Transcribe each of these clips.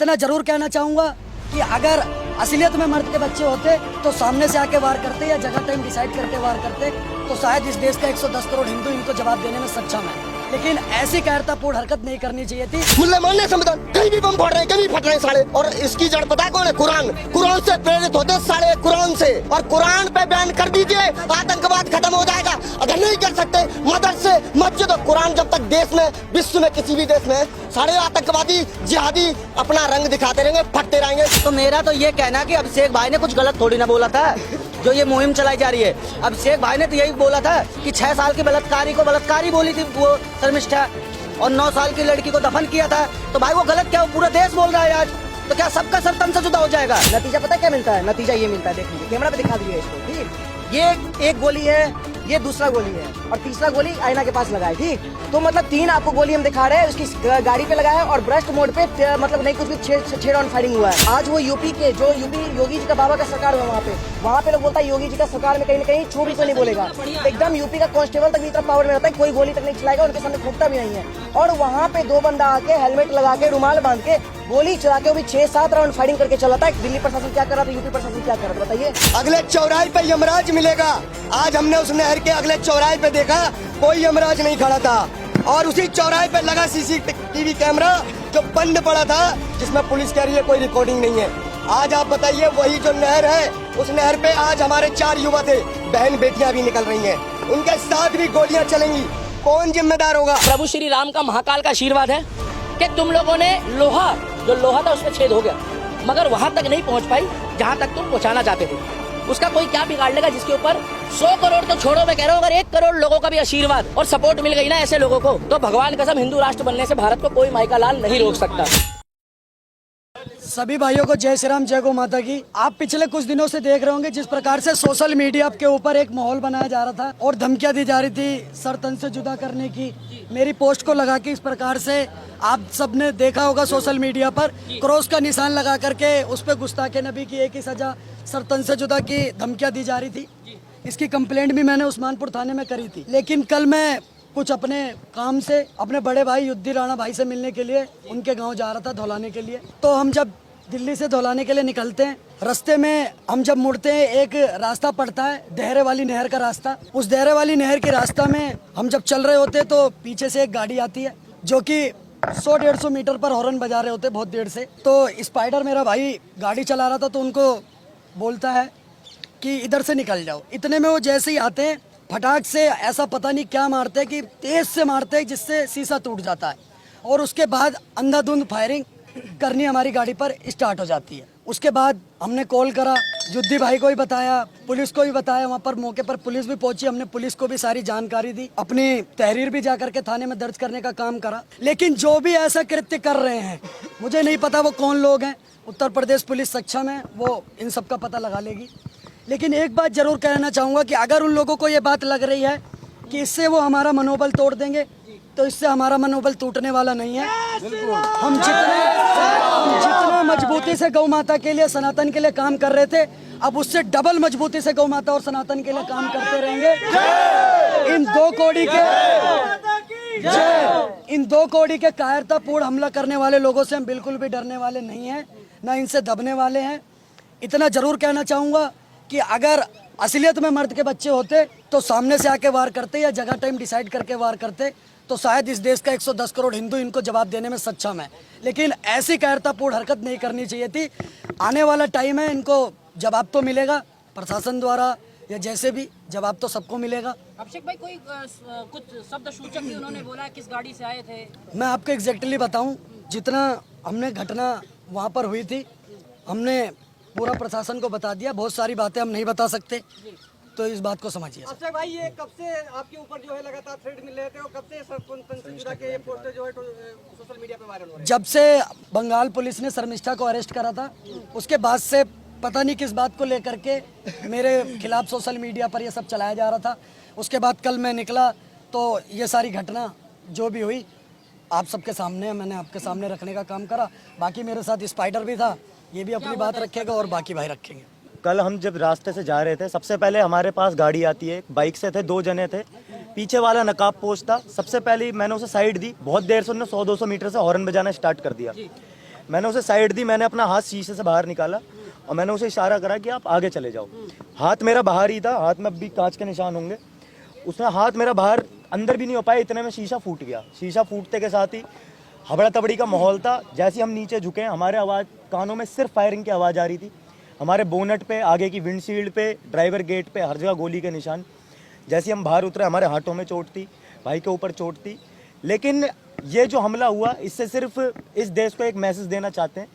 इतना जरूर कहना चाहूँगा कि अगर असलियत में मर्द के बच्चे होते तो सामने से आके वार करते या जगह टाइम डिसाइड करके वार करते, तो शायद इस देश का 110 करोड़ हिंदू इनको जवाब देने में सक्षम है। लेकिन ऐसी कायरतापूर्ण हरकत नहीं करनी चाहिए थी। मुल्ला मानने संविधान कहीं भी बम फोड़ रहे हैं, कहीं भी फट रहे हैं साले। और इसकी जड़ पता है कौन है? कुरान। कुरान से प्रेरित होते साले, कुरान से। और कुरान पे बैन कर दीजिए, आतंकवाद खत्म हो जाएगा। अगर नहीं कर सकते, मदरसे, मस्जिद और कुरान जब तक देश में, विश्व में, किसी भी देश में सारे आतंकवादी जिहादी अपना रंग दिखाते रहेंगे, फटते रहेंगे। तो मेरा तो ये कहना है कि अभिषेक भाई ने कुछ गलत थोड़ी ना बोला था। जो ये मुहिम चलाई जा रही है, अभिषेक भाई ने तो यही बोला था कि 6 साल की बलात्कारी को बलात्कारी बोली थी वो शर्मिष्ठा, और 9 साल की लड़की को दफन किया था। तो भाई वो गलत क्या, वो पूरा देश बोल रहा है आज, तो क्या सबका सर तन से जुदा हो जाएगा? नतीजा पता क्या मिलता है? नतीजा ये मिलता है, देख लीजिए कैमरा पे दिखा दीजिए इसको, ठीक। ये एक गोली है, ये दूसरा गोली है, और तीसरा गोली आईना के पास लगा है, ठीक। तो मतलब 3 आपको गोली हम दिखा रहे हैं, उसकी गाड़ी पे लगा है और ब्रस्ट मोड पे मतलब नहीं कुछ भी 6 राउंड फायरिंग हुआ है। आज वो यूपी के जो योगी जी का बाबा का सरकार है, वहाँ पे लोग बोलता है योगी जी का सरकार में कहीं ना कहीं छू भी तो नहीं बोलेगा। एकदम यूपी का कांस्टेबल तक इतना पावर में रहता है, कोई गोली तक नहीं चलाएगा, उनके सामने फूटता भी नहीं है। और वहाँ पे 2 बंदा आके हेलमेट लगा के रुमाल बांध के गोली चला के वो भी 6-7 राउंड फायरिंग करके चला था। दिल्ली प्रशासन क्या कर रहा था, यूपी प्रशासन क्या कर रहा था, बताइए। अगले चौराहे पे यमराज मिलेगा। आज हमने उस नहर के अगले चौराहे पे देखा, कोई यमराज नहीं खड़ा था, और उसी चौराहे पे लगा सीसीटीवी कैमरा जो बंद पड़ा था, जिसमें पुलिस कह रही है कोई रिकॉर्डिंग नहीं है। आज आप बताइए, वही जो नहर है, उस नहर पे आज हमारे 4 युवा थे, बहन बेटियां भी निकल रही हैं, उनके साथ भी गोलियां चलेंगी। कौन जिम्मेदार होगा? प्रभु श्री राम का महाकाल का आशीर्वाद है कि तुम लोगों ने जो लोहा था उसमें छेद हो गया, मगर वहां तक नहीं पहुंच पाई जहां तक तुम पहुंचाना चाहते थे। उसका कोई क्या बिगाड़ लेगा जिसके ऊपर 100 करोड़ तो छोड़ो, मैं कह रहा हूँ अगर 1 करोड़ लोगों का भी आशीर्वाद और सपोर्ट मिल गई ना ऐसे लोगों को, तो भगवान कसम हिंदू राष्ट्र बनने से भारत को कोई माइका लाल नहीं रोक सकता। सभी भाइयों को जय श्री राम, जय गौ माता की। आप पिछले कुछ दिनों से देख रहे होंगे जिस प्रकार से सोशल मीडिया के ऊपर एक माहौल बनाया जा रहा था और धमकियां दी जा रही थी सर तन से जुदा करने की। मेरी पोस्ट को लगा के इस प्रकार से आप सबने देखा होगा सोशल मीडिया पर क्रॉस का निशान लगा करके उस पर गुस्ताखे नबी की एक ही सजा, सर तन से जुदा की धमकियां दी जा रही थी। इसकी कंप्लेंट भी मैंने उस्मानपुर थाने में करी थी। लेकिन कल मैं कुछ अपने काम से अपने बड़े भाई युद्धि राणा भाई से मिलने के लिए उनके गांव जा रहा था धौलाने के लिए। तो हम जब दिल्ली से धौलाने के लिए निकलते हैं, रास्ते में हम जब मुड़ते हैं एक रास्ता पड़ता है देहरे वाली नहर का रास्ता। उस देहरे वाली नहर के रास्ता में हम जब चल रहे होते तो पीछे से एक गाड़ी आती है जो कि 100-150 मीटर पर हॉर्न बजा रहे होते बहुत देर से। तो स्पाइडर मेरा भाई गाड़ी चला रहा था तो उनको बोलता है कि इधर से निकल जाओ। इतने में वो जैसे ही आते हैं फटाक से ऐसा पता नहीं क्या मारते हैं कि तेज से मारते हैं जिससे शीशा टूट जाता है, और उसके बाद अंधाधुंध फायरिंग करनी हमारी गाड़ी पर स्टार्ट हो जाती है। उसके बाद हमने कॉल करा, युद्धि भाई को भी बताया, पुलिस को भी बताया। वहाँ पर मौके पर पुलिस भी पहुंची, हमने पुलिस को भी सारी जानकारी दी, अपनी तहरीर भी जा करके थाने में दर्ज करने का काम करा। लेकिन जो भी ऐसा कृत्य कर रहे हैं, मुझे नहीं पता वो कौन लोग हैं। उत्तर प्रदेश पुलिस सक्षम है, वो इन सब का पता लगा लेगी। लेकिन एक बात जरूर कहना चाहूँगा कि अगर उन लोगों को ये बात लग रही है कि इससे वो हमारा मनोबल तोड़ देंगे, तो इससे हमारा मनोबल टूटने वाला नहीं है। हम जितना मजबूती से गौ माता के लिए, सनातन के लिए काम कर रहे थे, अब उससे डबल मजबूती से गौ माता और सनातन के लिए काम करते रहेंगे। इन दो कौड़ी के कायरतापूर्ण हमला करने वाले लोगों से हम बिल्कुल भी डरने वाले नहीं हैं, ना इनसे दबने वाले हैं। इतना जरूर कहना चाहूँगा कि अगर असलियत में मर्द के बच्चे होते तो सामने से आके वार करते या जगह टाइम डिसाइड करके वार करते, तो शायद इस देश का 110 करोड़ हिंदू इनको जवाब देने में सक्षम है। लेकिन ऐसी कायरतापूर्ण हरकत नहीं करनी चाहिए थी। आने वाला टाइम है, इनको जवाब तो मिलेगा प्रशासन द्वारा या जैसे भी जवाब तो सबको मिलेगा। अभिषेक भाई कोई कुछ शब्द सूचक भी उन्होंने बोला, किस गाड़ी से आए थे? मैं आपको एग्जैक्टली बताऊं, जितना हमने घटना वहाँ पर हुई थी हमने पूरा प्रशासन को बता दिया। बहुत सारी बातें हम नहीं बता सकते, तो इस बात को समझिए। अभिषेक भाई, ये कब से आपके ऊपर जो है लगातार थ्रेट मिल रहे थे और कब से जुड़ा के ये पोस्टर जो है सोशल मीडिया पे वायरल हो रहे हैं? जब से बंगाल पुलिस ने शर्मिष्ठा को अरेस्ट करा था, उसके बाद से पता नहीं किस बात को लेकर के मेरे खिलाफ सोशल मीडिया पर ये सब चलाया जा रहा था। उसके बाद कल मैं निकला तो ये सारी घटना जो भी हुई आप सबके सामने, मैंने आपके सामने रखने का काम करा। बाकी मेरे साथ स्पाइडर भी था, ये भी अपनी बात रखेगा और बाकी भाई रखेंगे। कल हम जब रास्ते से जा रहे थे, सबसे पहले हमारे पास गाड़ी आती है, बाइक से थे, 2 जने थे, पीछे वाला नकाब पोस्ट था। सबसे पहले मैंने उसे साइड दी, बहुत देर से उन्होंने 100-200 मीटर से हॉर्न बजाना स्टार्ट कर दिया। मैंने उसे साइड दी, मैंने अपना हाथ शीशे से बाहर निकाला और मैंने उसे इशारा करा कि आप आगे चले जाओ। हाथ मेरा बाहर ही था, हाथ में अब भी कांच के निशान होंगे। उसने हाथ मेरा बाहर अंदर भी नहीं हो पाया, इतने में शीशा फूट गया। शीशा फूटते के साथ ही हबड़ा तबड़ी का माहौल था। जैसे हम नीचे झुके, हमारे आवाज़ कानों में सिर्फ फायरिंग की आवाज़ आ रही थी। हमारे बोनट पे, आगे की विंडशील्ड पे, ड्राइवर गेट पे, हर जगह गोली के निशान। जैसे हम बाहर उतरे, हमारे हाथों में चोट थी, भाई के ऊपर चोट थी। लेकिन ये जो हमला हुआ, इससे सिर्फ इस देश को एक मैसेज देना चाहते हैं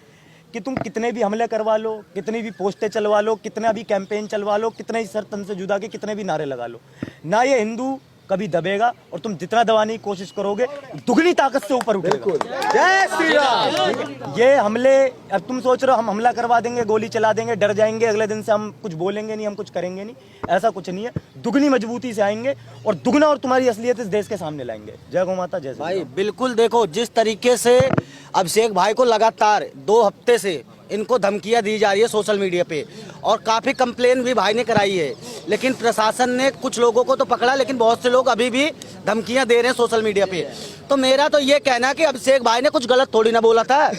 कि तुम कितने भी हमले करवा लो, कितनी भी पोस्टें चलवा लो, कितना भी कैंपेन चलवा लो, कितने ही सर तन से जुदा के कितने भी नारे लगा लो, ना ये हिंदू कभी दबेगा। और तुम जितना दबाने की कोशिश करोगे, दुगनी ताकत से ऊपर उठेगा। जय श्री राम। ये हमले, अब तुम सोच रहे हो हम हमला करवा देंगे, गोली चला देंगे, डर जाएंगे, अगले दिन से हम कुछ बोलेंगे नहीं, हम कुछ करेंगे नहीं, ऐसा कुछ नहीं है। दुगनी मजबूती से आएंगे और दुगना और तुम्हारी असलियत इस देश के सामने लाएंगे। जय गौ माता, जय श्री भाई राम। बिल्कुल देखो, जिस तरीके से अभिषेक भाई को लगातार 2 हफ्ते से इनको धमकियां दी जा रही है सोशल मीडिया पे, और काफ़ी कंप्लेन भी भाई ने कराई है, लेकिन प्रशासन ने कुछ लोगों को तो पकड़ा, लेकिन बहुत से लोग अभी भी धमकियां दे रहे हैं सोशल मीडिया पे। तो मेरा तो ये कहना है कि अभिषेक भाई ने कुछ गलत थोड़ी ना बोला था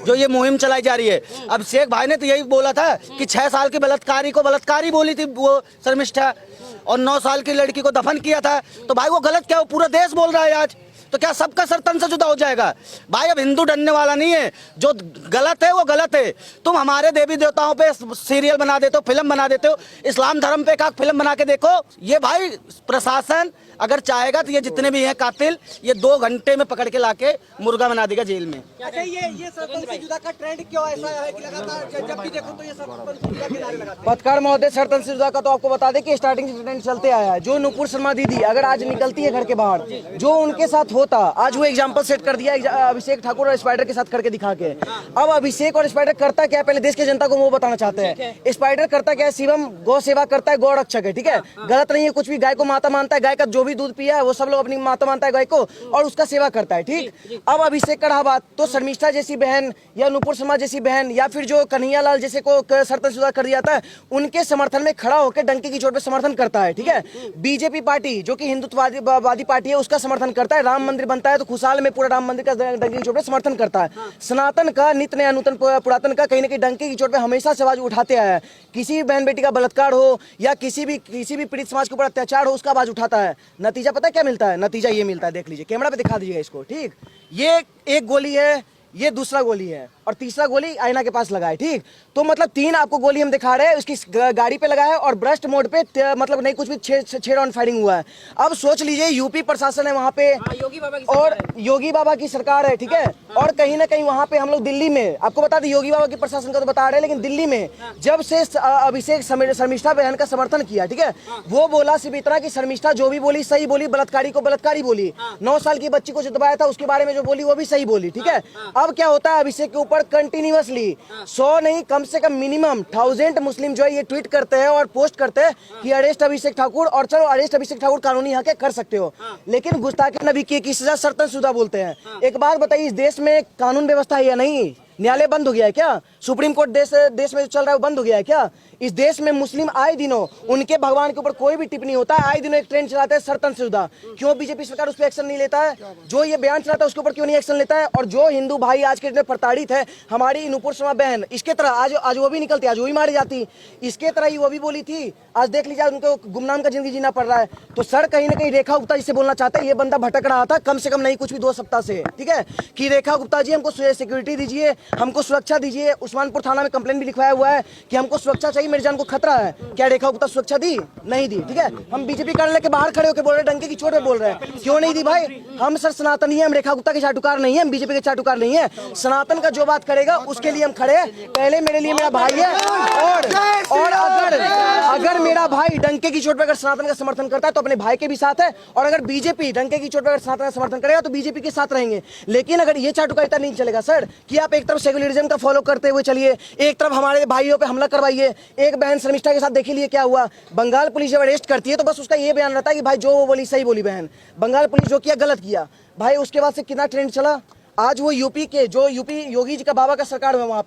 जो ये मुहिम चलाई जा रही है। अभिषेक भाई ने तो यही बोला था कि 6 साल की बलात्कारी को बलात्कारी बोली थी वो शर्मिष्ठा, और 9 साल की लड़की को दफन किया था। तो भाई वो गलत क्या, वो पूरा देश बोल रहा है आज, तो क्या सबका सर तन से जुदा हो जाएगा? भाई अब हिंदू डरने वाला नहीं है, जो गलत है वो गलत है। तुम हमारे देवी देवताओं पे सीरियल बना देते हो, फिल्म बना देते हो, इस्लाम धर्म पे एक फिल्म बना के देखो। ये भाई प्रशासन अगर चाहेगा तो ये जितने भी हैं कातिल, ये 2 घंटे में पकड़ के लाके मुर्गा बना देगा जेल में। अच्छा, ये सरपंच से जुदा का ट्रेंड क्यों ऐसा है कि लगातार जब भी देखो तो ये सरपंच से जुदा के नारे लगाते हैं? पत्रकार महोदय, सरपंच से जुदा का तो आपको बता दें कि स्टार्टिंग से ट्रेंड चलते आया है। जो नुपुर शर्मा दीदी अगर आज निकलती है घर के बाहर, जो उनके साथ होता, आज वो एग्जांपल सेट कर दिया अभिषेक ठाकुर और स्पाइडर के साथ करके दिखा के। अब अभिषेक और स्पाइडर करता क्या, पहले देश की जनता को वो बताना चाहते हैं। स्पाइडर करता क्या है, शिवम गौ सेवा करता है, गौ रक्षक है, ठीक है, गलत नहीं है कुछ भी। गाय को माता मानता है, गाय का जो भी दूध पिया है वो सब लोग अपनी माता मानता है गाय को, और उसका सेवा करता है, ठीक। अब अभिषेक का रहा बात, तो शर्मिष्ठा जैसी बहन या नुपुर शर्मा जैसी बहन या फिर जो कन्हैया लाल जैसे को सरतन जुदा कर दिया था, उनके समर्थन में खड़ा होकर डंके की चोट पे समर्थन करता है, ठीक है। बीजेपी पार्टी जो कि हिंदुत्ववादी पार्टी है, उसका समर्थन करता है। राम मंदिर बनता है तो खुशहाल में पूरा राम मंदिर का डंके की चोट पे समर्थन करता है। सनातन का, नित्य नया नूतन पुरातन का कहीं ना कहीं डंके की चोट पे हमेशा से आवाज उठाते आया है। किसी भी बहन बेटी का बलात्कार हो या किसी भी पीड़ित समाज के ऊपर अत्याचार हो, उसका आवाज उठाता है। नतीजा पता है क्या मिलता है? नतीजा ये मिलता है, देख लीजिए, कैमरा पे दिखा दीजिएगा इसको, ठीक। ये एक गोली है, ये दूसरा गोली है, और तीसरा गोली आईना के पास लगा है, ठीक। तो मतलब 3 आपको गोली हम दिखा रहे हैं, उसकी गाड़ी पे लगा है और ब्रस्ट मोड पे, मतलब नहीं कुछ भी 6 राउंड फायरिंग हुआ है। अब सोच लीजिए, यूपी प्रशासन है वहाँ पे, और योगी बाबा की सरकार है, ठीक है। और कहीं ना कहीं वहाँ पे हम लोग दिल्ली में, आपको बता दें, योगी बाबा की प्रशासन का तो बता रहे हैं, लेकिन दिल्ली में जब से अभिषेक शर्मिष्ठा बहन का समर्थन किया, ठीक है, वो बोला सिर्फ इतना कि शर्मिष्ठा जो भी बोली सही बोली, बलात्कारी को बलात्कारी बोली, 9 साल की बच्ची को जो दबाया था उसके बारे में जो बोली वो भी सही बोली, ठीक है। अब क्या होता है, अभिषेक के ऊपर कंटिन्यूअसली 100 नहीं, कम से कम मिनिमम 1000 मुस्लिम जो है ये ट्वीट करते हैं और पोस्ट करते हैं कि अरेस्ट अभिषेक ठाकुर, और चलो अरेस्ट अभिषेक ठाकुर कानूनी हक है, कर सकते हो, लेकिन गुस्ताखी नबी की सजा सरतनशुदा बोलते हैं। एक बात बताइए, इस देश में कानून व्यवस्था है या नहीं? न्यायालय बंद हो गया है क्या? सुप्रीम कोर्ट देश में जो चल रहा है वो बंद हो गया है क्या? इस देश में मुस्लिम आए दिनों उनके भगवान के ऊपर कोई भी टिप्पणी होता है, आए दिनों एक ट्रेंड चलाते हैं सरतन से जुदा। क्यों बीजेपी सरकार उस पर एक्शन नहीं लेता है? जो ये बयान चलाता है उसके ऊपर क्यों नहीं एक्शन लेता है? और जो हिंदू भाई आज के दिन में प्रताड़ित है, हमारी नुपुर शर्मा बहन, इसके तरह आज वो भी निकलती, आज वो भी मारी जाती, इसके तरह ही वो भी बोली थी, आज देख लीजिए उनको गुमनाम का जिंदगी जीना पड़ रहा है। तो सर कहीं ना कहीं रेखा गुप्ता जिसे बोलना चाहते हैं, ये बंदा भटक रहा था कम से कम नहीं कुछ भी 2 सप्ताह से, ठीक है, कि रेखा गुप्ता जी हमको सिक्योरिटी दीजिए, हमको सुरक्षा दीजिए। उस्मानपुर थाना में कंप्लेंट भी लिखवाया हुआ है कि हमको सुरक्षा चाहिए, मेरी जान को खतरा है। क्या रेखा गुप्ता सुरक्षा दी? नहीं दी, ठीक है। हम बीजेपी कार्यालय के बाहर खड़े होकर बोल रहे हैं, डंके की चोट में बोल रहे हैं, क्यों नहीं दी भाई? हम सर सनातनी है, हम रेखा गुप्ता के चाटुकार नहीं है, हम बीजेपी के चाटुकार नहीं है। सनातन का जो बात करेगा उसके लिए हम खड़े हैं। पहले मेरे लिए मेरा भाई है, और अगर मेरा भाई डंके की चोट पर अगर सनातन का समर्थन करता है तो अपने भाई के भी साथ है, और अगर बीजेपी डंके की चोट पर अगर सनातन का समर्थन करेगा तो बीजेपी के साथ रहेंगे। लेकिन अगर ये चाटुकारिता नहीं चलेगा सर, कि आप एक तरफ सेक्युलरिज्म का फॉलो करते हुए चलिए, एक तरफ हमारे भाइयों पे हमला करवाइए। एक बहन शर्मिष्ठा के साथ देखिए लिए क्या हुआ, बंगाल पुलिस जब अरेस्ट करती है तो बस उसका ये बयान रहता है कि भाई जो वो बोली सही बोली बहन, बंगाल पुलिस जो किया गलत किया। भाई उसके बाद से कितना ट्रेंड चला, आज वो यूपी के जो यूपी योगी जी का बाबा का सरकार है वहाँ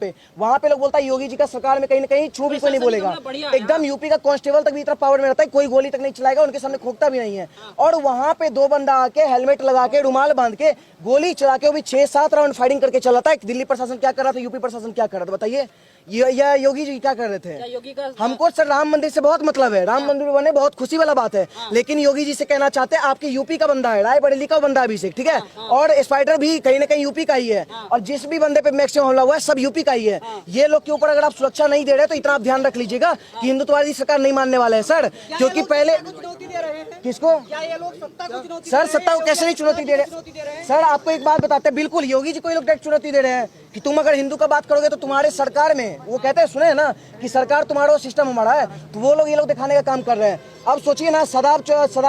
पे लोग बोलता है योगी जी का सरकार में कहीं ना कहीं छू भी कोई नहीं बोलेगा। एकदम यूपी का कांस्टेबल तक भी इतना पावर में रहता है, कोई गोली तक नहीं चलाएगा, उनके सामने खोखता भी नहीं है। और वहाँ पे 2 बंदा आके हेलमेट लगा के रुमाल बांध के गोली चला के वो भी 6-7 राउंड फायरिंग करके चला था। दिल्ली प्रशासन क्या कर रहा था, यूपी प्रशासन क्या कर रहा था, बताइए। ये योगी जी क्या कर रहे थे? योगी का हमको सर राम मंदिर से बहुत मतलब है, राम मंदिर बने बहुत खुशी वाला बात है, लेकिन योगी जी से कहना चाहते हैं आपके यूपी का बंदा है, रायबरेली का बंदा है अभिषेक, ठीक है, और स्पाइडर भी कहीं ना कहीं यूपी का ही है, और जिस भी बंदे पे मैक्सिमम हमला हुआ है सब यूपी का ही है। ये लोग के ऊपर अगर आप सुरक्षा नहीं दे रहे तो इतना आप ध्यान रख लीजिएगा कि हिंदुत्ववादी सरकार नहीं मानने वाले हैं सर, क्योंकि पहले चुनौती दे रहे हैं। किसको क्या ये लोग सत्ता को चुनौती सर, सत्ता को कैसे नहीं चुनौती दे रहे सर? आपको एक बात बताते हैं, बिल्कुल योगी जी को ये लोग डायरेक्ट चुनौती दे रहे हैं कि तुम अगर हिंदू का बात करोगे तो तुम्हारे सरकार में, वो कहते हैं सुने ना कि सरकार तुम्हारा सिस्टम हमारा है, तो वो लोग ये लोग दिखाने का काम कर रहे हैं। अब सोचिए ना, सदाब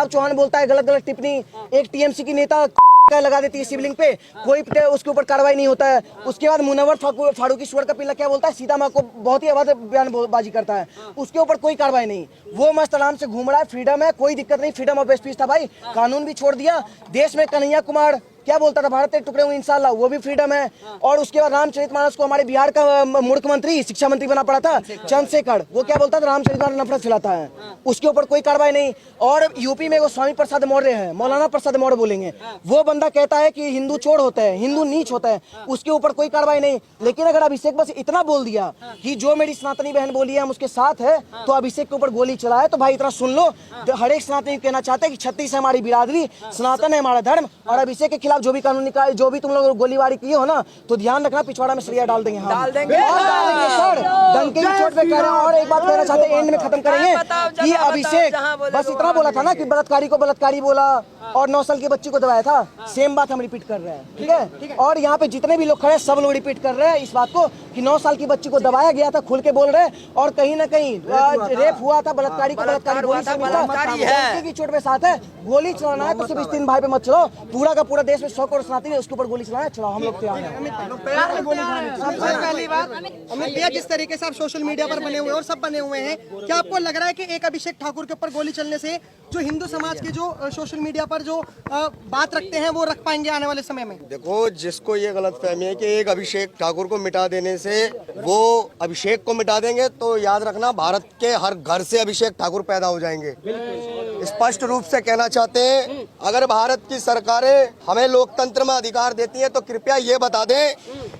चौहान बोलता है गलत गलत टिप्पणी, एक टीएमसी की नेता लगा देती है शिवलिंग पे, कोई उसके ऊपर कार्रवाई नहीं होता है। उसके बाद मुनव्वर फारूकी सुअर का पिल्ला क्या बोलता है, सीता माँ को बहुत ही आवाज बयानबाजी करता है, उसके ऊपर कोई कार्रवाई नहीं। वो मस्त आराम से घूम रहा है, फ्रीडम है, कोई दिक्कत नहीं, फ्रीडम ऑफ स्पीच था भाई, कानून भी छोड़ दिया। देश में कन्हैया कुमार क्या बोलता था, भारत के टुकड़े होंगे इंशाल्लाह, वो भी फ्रीडम है। और उसके बाद रामचरितमानस को हमारे बिहार का मुख्यमंत्री शिक्षा मंत्री बना पड़ा था चंद्रशेखर, वो क्या बोलता था, रामचरितमानस नफरत फैलाता है, उसके ऊपर कोई कार्रवाई नहीं। और यूपी में वो स्वामी प्रसाद मौर्य है, मौलाना प्रसाद मौर्य बोलेंगे, वो बंदा कहता है कि हिंदू चोर होता है, हिंदू नीच होता है, उसके ऊपर कोई कार्रवाई नहीं। लेकिन अगर अभिषेक बस इतना बोल दिया कि जो मेरी सनातनी बहन बोली है हम उसके साथ है, तो अभिषेक के ऊपर गोली चलाए, तो भाई इतना सुन लो, हर एक सनातनी कहना चाहते हैं कि 36 है हमारी बिरादरी, सनातन है हमारा धर्म, और अभिषेक के खिलाफ जो भी कानून निकाल, जो भी तुम लोग गोलीबारी किए हो ना, तो ध्यान रखना पिछवाड़ा में सरिया डाल देंगे, डाल देंगे सर, डंके की चोट पे कह रहे हैं। और एक बात कहना चाहते हैं, एंड में खत्म करेंगे कि अभिषेक बस इतना बोला था ना कि बलात्कारी को बलात्कारी बोला और 9 साल की बच्ची को दबाया था, सेम बात हम रिपीट कर रहे हैं, ठीक है। और यहाँ पे जितने भी लोग खड़े हैं सब लोग रिपीट कर रहे हैं इस बात को कि 9 साल की बच्ची को दबाया गया था, खुल के बोल रहे हैं, और कहीं ना कहीं रेप हुआ था, बलात्कारी को बलात्कारी की चोट पे साथ है। गोली चलाना है तो सिर्फ इस 3 भाई पे मत चलाओ, पूरा का पूरा देश में 100 करोड़ सनातनी है, उसके ऊपर गोली चलाना है, चलाओ, हम लोग तैयार हैं। सबसे पहली बात अमित भैया, जिस तरीके से आप सोशल मीडिया पर बने हुए हैं और सब बने हुए हैं, क्या आपको लग रहा है कि एक अभिषेक ठाकुर के ऊपर गोली चलने से जो हिंदू समाज के जो सोशल मीडिया पर जो बात रखते हैं वो रख पाएंगे आने वाले समय में? देखो, जिसको ये गलत फहमी है कि एक अभिषेक ठाकुर को मिटा देने से वो अभिषेक को मिटा देंगे, तो याद रखना भारत के हर घर से अभिषेक ठाकुर पैदा हो जाएंगे। स्पष्ट रूप से कहना चाहते हैं, अगर भारत की सरकारें हमें लोकतंत्र में अधिकार देती हैं तो कृपया ये बता दें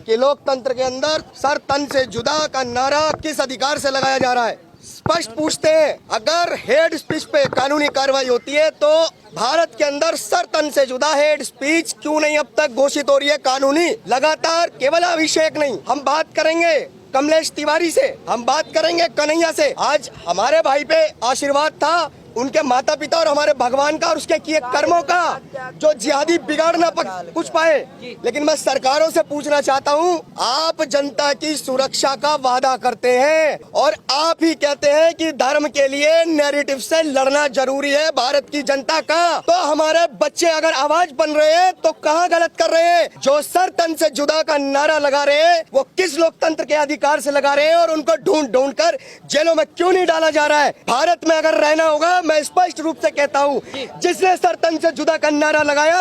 कि लोकतंत्र के अंदर सर तन से जुदा का नारा किस अधिकार से लगाया जा रहा है। स्पष्ट पूछते हैं, अगर हेड स्पीच पे कानूनी कार्रवाई होती है तो भारत के अंदर सर तन से जुदा हेड स्पीच क्यों नहीं अब तक घोषित हो रही है कानूनी? लगातार केवल अभिषेक नहीं, हम बात करेंगे कमलेश तिवारी से, हम बात करेंगे कन्हैया से। आज हमारे भाई पे आशीर्वाद था उनके माता पिता और हमारे भगवान का और उसके किए कर्मों का, जो जिहादी बिगाड़ ना कुछ पाए। लेकिन मैं सरकारों से पूछना चाहता हूं, आप जनता की सुरक्षा का वादा करते हैं और आप ही कहते हैं कि धर्म के लिए नैरेटिव से लड़ना जरूरी है भारत की जनता का, तो हमारे बच्चे अगर आवाज बन रहे हैं तो कहाँ गलत कर रहे हैं? जो सर तन से जुदा का नारा लगा रहे हैं वो किस लोकतंत्र के अधिकार से लगा रहे हैं और उनको ढूंढ ढूंढ कर जेलों में क्यों नहीं डाला जा रहा है? भारत में अगर रहना होगा, मैं स्पष्ट रूप से कहता हूं, जिसने सर तन से जुदा का नारा लगाया,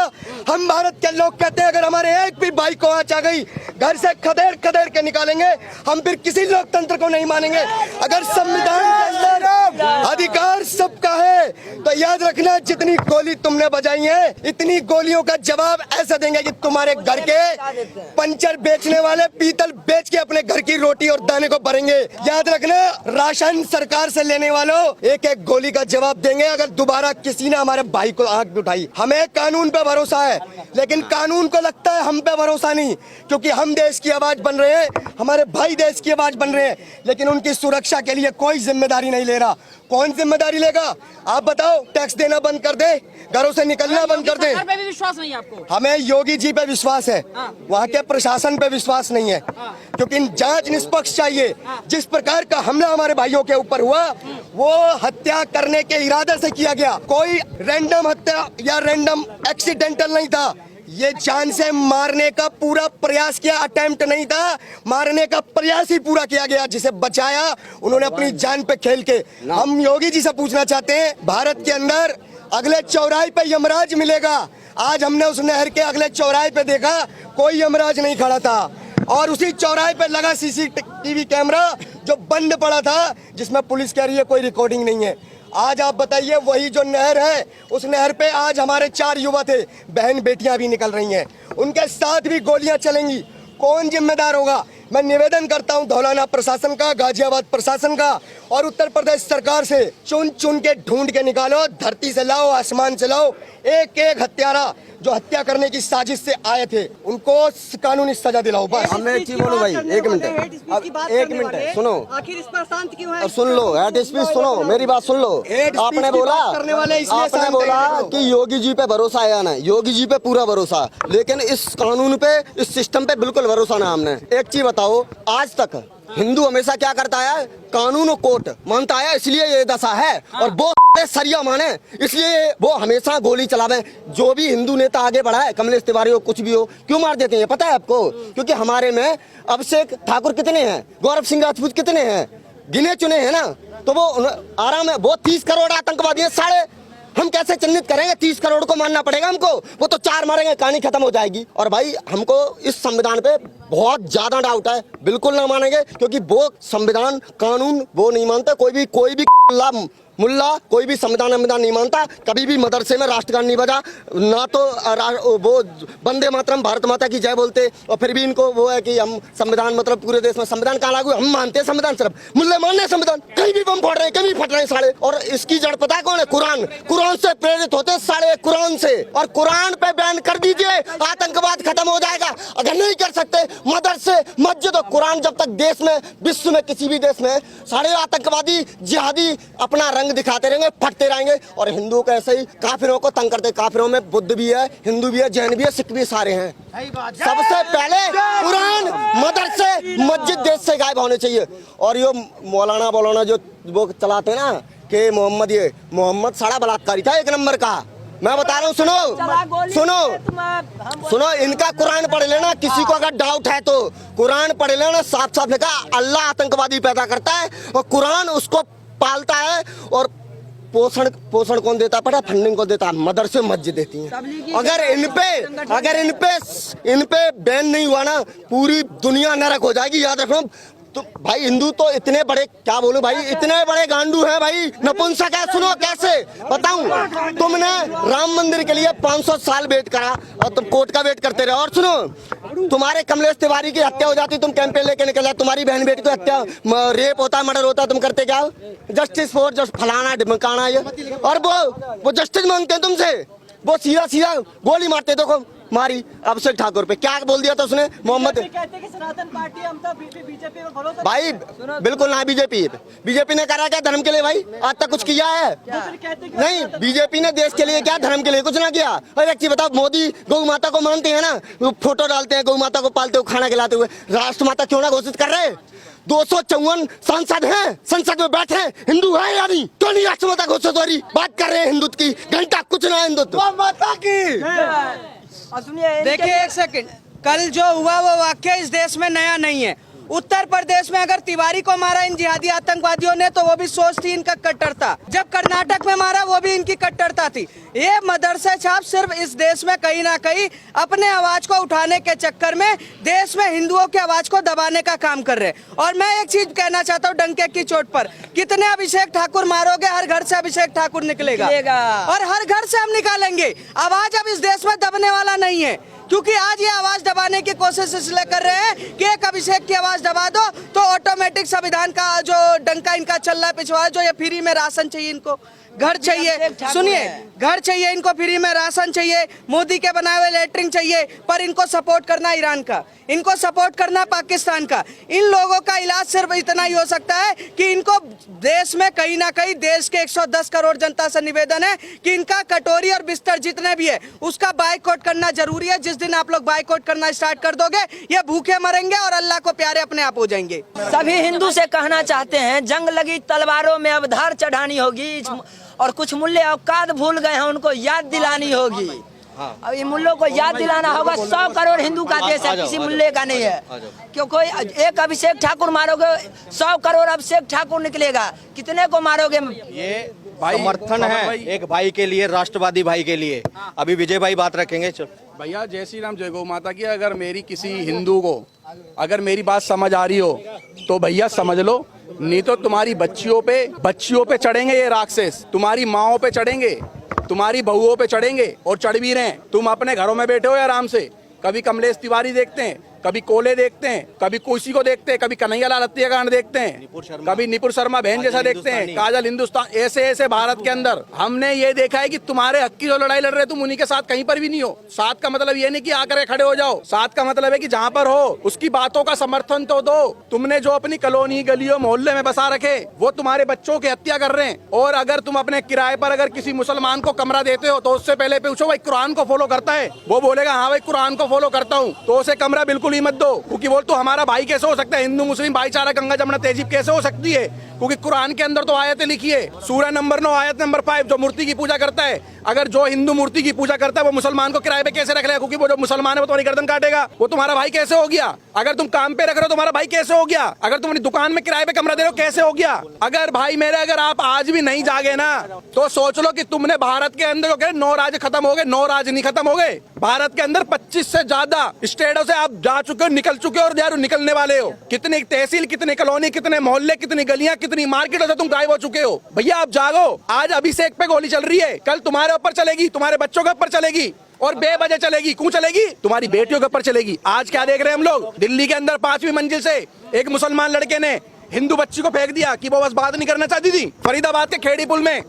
हम भारत के लोग कहते हैं अगर हमारे एक भी भाई को आंच आ गई घर से खदेड़ खदेड़ के निकालेंगे, हम फिर किसी लोकतंत्र को नहीं मानेंगे। अगर संविधान के अंदर अधिकार सबका है तो याद रखना, जितनी गोली तुमने बजाई है इतनी गोलियों का जवाब ऐसा देंगे कि तुम्हारे घर के पंचर बेचने वाले पीतल बेच के अपने घर की रोटी और दाने को भरेंगे। याद रखना, राशन सरकार से लेने वालों एक एक गोली का जवाब देंगे अगर दोबारा किसी ने हमारे भाई को आंख उठाई। हमें कानून पे भरोसा है, लेकिन कानून को लगता है हम पे भरोसा नहीं, क्योंकि हम देश की आवाज बन रहे हैं, हमारे भाई देश की आवाज बन रहे हैं, लेकिन उनकी सुरक्षा के लिए कोई जिम्मेदारी नहीं ले रहा। कौन जिम्मेदारी लेगा? आप बताओ। टैक्स देना बंद कर दे, घरों से निकलना बंद कर दे। सरकार पे भी विश्वास नहीं है आपको? हमें योगी जी पे विश्वास है, वहाँ के प्रशासन पे विश्वास नहीं है, क्योंकि जांच निष्पक्ष चाहिए। जिस प्रकार का हमला हमारे भाइयों के ऊपर हुआ वो हत्या करने के इरादे से किया गया, कोई रैंडम हत्या या रैंडम एक्सीडेंटल नहीं था। ये जान से मारने का पूरा प्रयास किया, अटेम्प्ट नहीं था, मारने का प्रयास ही पूरा किया गया। जिसे बचाया उन्होंने अपनी जान पे खेल के। हम योगी जी से पूछना चाहते हैं, भारत के अंदर अगले चौराहे पे यमराज मिलेगा, आज हमने उस नहर के अगले चौराहे पे देखा, कोई यमराज नहीं खड़ा था और उसी चौराहे पे लगा सीसीटीवी कैमरा जो बंद पड़ा था, जिसमें पुलिस कह रही है कोई रिकॉर्डिंग नहीं है। आज आप बताइए, वही जो नहर है, उस नहर पे आज हमारे 4 युवा थे, बहन बेटियां भी निकल रही हैं, उनके साथ भी गोलियां चलेंगी, कौन जिम्मेदार होगा? मैं निवेदन करता हूं धौलाना प्रशासन का, गाजियाबाद प्रशासन का और उत्तर प्रदेश सरकार से, चुन चुन के ढूंढ के निकालो, धरती से लाओ, आसमान से लाओ, एक एक हत्यारा जो हत्या करने की साजिश से आए थे उनको कानूनी सजा दिलाओ। बस हमें एक चीज बोलो भाई, एक मिनट एक मिनट सुनो, आखिर इस पर शांत क्यों है? और सुन लो, हेड स्पीच सुनो, मेरी बात सुन लो। आपने बोला कि योगी जी पे भरोसा आया ना, योगी जी पे पूरा भरोसा, लेकिन इस कानून पे, इस सिस्टम पे बिल्कुल भरोसा ना हमने। एक चीज बताओ, आज तक हिंदू हमेशा क्या करता है? कानून और कोर्ट मानता है, इसलिए ये दशा है, और वो सरिया माने इसलिए वो हमेशा गोली चलावे। जो भी हिंदू नेता आगे बढ़ा है, कमलेश तिवारी हो, कुछ भी हो, क्यों मार देते हैं पता है आपको? क्योंकि हमारे में अभिषेक ठाकुर कितने हैं, गौरव सिंह राजपूत कितने हैं, गिने चुने हैं ना, तो वो आराम है। वो 30 करोड़ आतंकवादी है, साढ़े हम कैसे चिन्हित करेंगे? 30 करोड़ को मानना पड़ेगा हमको, वो तो 4 मारेंगे, कहानी खत्म हो जाएगी। और भाई हमको इस संविधान पे बहुत ज्यादा डाउट है, बिल्कुल ना मानेंगे, क्योंकि वो संविधान कानून वो नहीं मानते, कोई भी मुल्ला कोई भी संविधान नहीं मानता। कभी भी मदरसे में राष्ट्रगान नहीं बजा ना, तो वो वंदे मातरम भारत माता की जय बोलते, और फिर भी इनको वो है कि हम संविधान, मतलब पूरे देश में संविधान कहाँ लागू है? हम मानते हैं संविधान, सिर्फ मुल्ले मानने संविधान। कहीं भी बम फोड़ रहे हैं, कहीं फट रहे हैं साले, और इसकी जड़ पता है कौन है? कुरान। कुरान से प्रेरित होते साले, कुरान से, और कुरान पे बैन कर दीजिए, आतंकवाद खत्म हो जाएगा। अगर नहीं कर सकते, मदरसे, मस्जिद और कुरान जब तक देश में, विश्व में, किसी भी देश में सारे आतंकवादी जिहादी अपना रंग दिखाते रहेंगे, फटते रहेंगे। और हिंदुओं को ऐसे ही काफिरों को तंग करते। काफिरों में बुद्ध भी है, हिंदू भी है, जैन भी है, सिख भी, सारे हैं। सबसे पहले कुरान, मदरसे, मस्जिद देश से गायब होने चाहिए। और ये मौलाना जो वो चलाते हैं ना कि मोहम्मद सारा बलात्कारी था, 1 नंबर का। मैं बता रहा हूँ, सुनो, इनका कुरान पढ़ लेना, किसी को अगर डाउट है तो कुरान पढ़ लेना, साफ साफ लिखा अल्लाह आतंकवादी पैदा करता है और कुरान उसको पालता है, और पोषण कौन देता है? पता, फंडिंग कौन देता है? मदरसे मस्जिद देती हैं। अगर इन पे बैन नहीं हुआ ना, पूरी दुनिया नरक हो जाएगी, याद रखो। तो भाई हिंदू तो इतने बड़े, क्या बोलूं भाई, इतने बड़े गांडू है भाई, नपुंसक है। सुनो कैसे बताऊं, तुमने राम मंदिर के लिए 500 साल वेट करा और तुम कोर्ट का वेट करते रहे। और सुनो, तुम्हारे कमलेश तिवारी की हत्या हो जाती, तुम कैंपेन लेके निकल जाए, तुम्हारी बहन बेटी को हत्या, रेप होता, मर्डर होता, तुम करते क्या? जस्टिस फॉर जस्ट फलाना ढिमकाना ये, और वो जस्टिस मांगते हैं तुमसे, वो सीधा गोली मारते। देखो मारी अभिषेक ठाकुर पे, क्या बोल दिया था उसने? मोहम्मद सनातन पार्टी, हम तो बीजेपी में भरोसा भाई बिल्कुल ना। बीजेपी ने करा क्या धर्म के लिए? भाई आज तक कुछ किया है? नहीं, बीजेपी ने देश के लिए क्या, धर्म के लिए कुछ ना किया। और एक चीज बताओ, मोदी गौ माता को मानते हैं ना, फोटो डालते हैं, गौ माता को पालते हुए, खाना खिलाते हुए, राष्ट्रमाता क्यों ना घोषित कर रहे? 254 सांसद हैं, संसद में बैठे, हिंदू है या नहीं? क्यों नहीं राष्ट्रमाता घोषित हो रही? बात कर रहे हैं हिंदुत्व की, घंटा कुछ ना हिंदुत्व माता की। देखिए एक सेकंड, कल जो हुआ वो वाक्य इस देश में नया नहीं है। उत्तर प्रदेश में अगर तिवारी को मारा इन जिहादी आतंकवादियों ने, तो वो भी सोच थी इनका कट्टरता। जब कर्नाटक में मारा, वो भी इनकी कट्टरता थी। ये मदरसे छाप सिर्फ इस देश में कहीं ना कहीं अपने आवाज को उठाने के चक्कर में देश में हिंदुओं की आवाज को दबाने का काम कर रहे हैं। और मैं एक चीज कहना चाहता हूँ डंके की चोट पर, कितने अभिषेक ठाकुर मारोगे? हर घर से अभिषेक ठाकुर निकलेगा और हर घर से हम निकालेंगे। आवाज अब इस देश में दबने वाला नहीं है, क्योंकि आज ये आवाज दबाने की कोशिश इसलिए कर रहे हैं कि एक अभिषेक की आवाज दबा दो तो ऑटोमेटिक संविधान का जो डंका इनका चल रहा है पिछवा, जो ये फ्री में राशन चाहिए, इनको घर चाहिए, सुनिए, घर चाहिए इनको, फ्री में राशन चाहिए, मोदी के बनाए हुए लेटरिन चाहिए, पर इनको सपोर्ट करना ईरान का, इनको सपोर्ट करना पाकिस्तान का। इन लोगों का इलाज सिर्फ इतना ही हो सकता है कि इनको देश में कहीं ना कहीं, देश के 110 करोड़ जनता से निवेदन है कि इनका कटोरी और बिस्तर जितने भी है उसका बाइकआउट करना जरूरी है। जिस दिन आप लोग बाइकआउट करना स्टार्ट कर दोगे, ये भूखे मरेंगे और अल्लाह को प्यारे अपने आप हो जाएंगे। सभी हिंदू से कहना चाहते हैं, जंग लगी तलवारों में अब धार चढ़ानी होगी, और कुछ मुल्ले औकात भूल गए हैं, उनको याद दिलानी होगी। अब इन मुल्लों को याद दिलाना होगा। 100 करोड़ हिंदू का देश है, किसी मुल्ले का नहीं है। क्यों कोई एक अभिषेक ठाकुर मारोगे, 100 करोड़ अभिषेक ठाकुर निकलेगा, कितने को मारोगे? ये समर्थन है एक भाई के लिए, राष्ट्रवादी भाई के लिए। अभी विजय भाई बात रखेंगे। भैया जय श्री राम, जय गौ माता की। अगर मेरी किसी हिंदू को अगर मेरी बात समझ आ रही हो तो भैया समझ लो, नहीं तो तुम्हारी बच्चियों पे चढ़ेंगे ये राक्षस, तुम्हारी माओं पे चढ़ेंगे, तुम्हारी बहुओं पे चढ़ेंगे और चढ़ भी रहे हैं। तुम अपने घरों में बैठे हो आराम से, कभी कमलेश तिवारी देखते हैं, कभी कोले देखते हैं, कभी कोसी को देखते हैं, कभी कन्हैया लाल हत्याकांड देखते हैं, कभी निपुर शर्मा बहन जैसा देखते हैं, काजल हिंदुस्तान, ऐसे ऐसे भारत के अंदर हमने ये देखा है कि तुम्हारे हक की जो लड़ाई लड़ रहे तुम उन्हीं के साथ कहीं पर भी नहीं हो। साथ का मतलब ये नहीं कि आकर खड़े हो जाओ, साथ का मतलब है कि जहाँ पर हो उसकी बातों का समर्थन तो दो। तुमने जो अपनी कॉलोनी गलियों मोहल्ले में बसा रखे वो तुम्हारे बच्चों की हत्या कर रहे हैं। और अगर तुम अपने किराए पर अगर किसी मुसलमान को कमरा देते हो तो उससे पहले पूछो भाई कुरान को फॉलो करता है, वो बोलेगा हाँ भाई कुरान को फॉलो करता हूँ, तो उसे कमरा बिल्कुल ही मत दो। क्योंकि बोल तो हमारा भाई कैसे हो सकता है, हिंदू मुस्लिम भाईचारा गंगा जमुना तहजीब कैसे हो सकती है? क्योंकि कुरान के अंदर तो आयतें लिखी है, सूरह नंबर 9 आयत नंबर 5, जो मूर्ति की पूजा करता है, अगर जो हिंदू मूर्ति की पूजा करता है वो मुसलमान को किराए पे कैसे रख लेगा? क्योंकि वो जो मुसलमान है वो तुम्हारी गर्दन काटेगा, वो तुम्हारा भाई कैसे हो गया? अगर तुम काम पे रख रहे हो तुम्हारा भाई कैसे हो गया? अगर तुम अपनी दुकान में किराए पे कमरा दे रहे हो कैसे हो गया? अगर भाई मेरे अगर आप आज भी नहीं जागे ना तो सोच लो कि तुमने भारत के अंदर जो कह 9 राज्य खत्म हो गए, 9 राज्य नहीं खत्म हो गए। भारत के अंदर 25 से ज्यादा स्टेटों से आप जा चुके हो, निकल चुके हो और यार निकलने वाले हो। कितनी तहसील, कितने कॉलोनी, कितने मोहल्ले, कितनी गलियां, कितनी मार्केटों से तुम गायब हो चुके हो। भैया आप जागो, आज अभिषेक पे गोली चल रही है, कल तुम्हारे ऊपर चलेगी, तुम्हारे बच्चों के ऊपर चलेगी और बेवजह चलेगी। क्यों चलेगी? तुम्हारी बेटियों के ऊपर चलेगी। आज क्या देख रहे हैं हम लोग? दिल्ली के अंदर 5वीं मंजिल से एक मुसलमान लड़के ने हिंदू बच्ची को फेंक दिया कि वो बस बात नहीं करना चाहती थी। फरीदाबाद के खेड़ी पुल में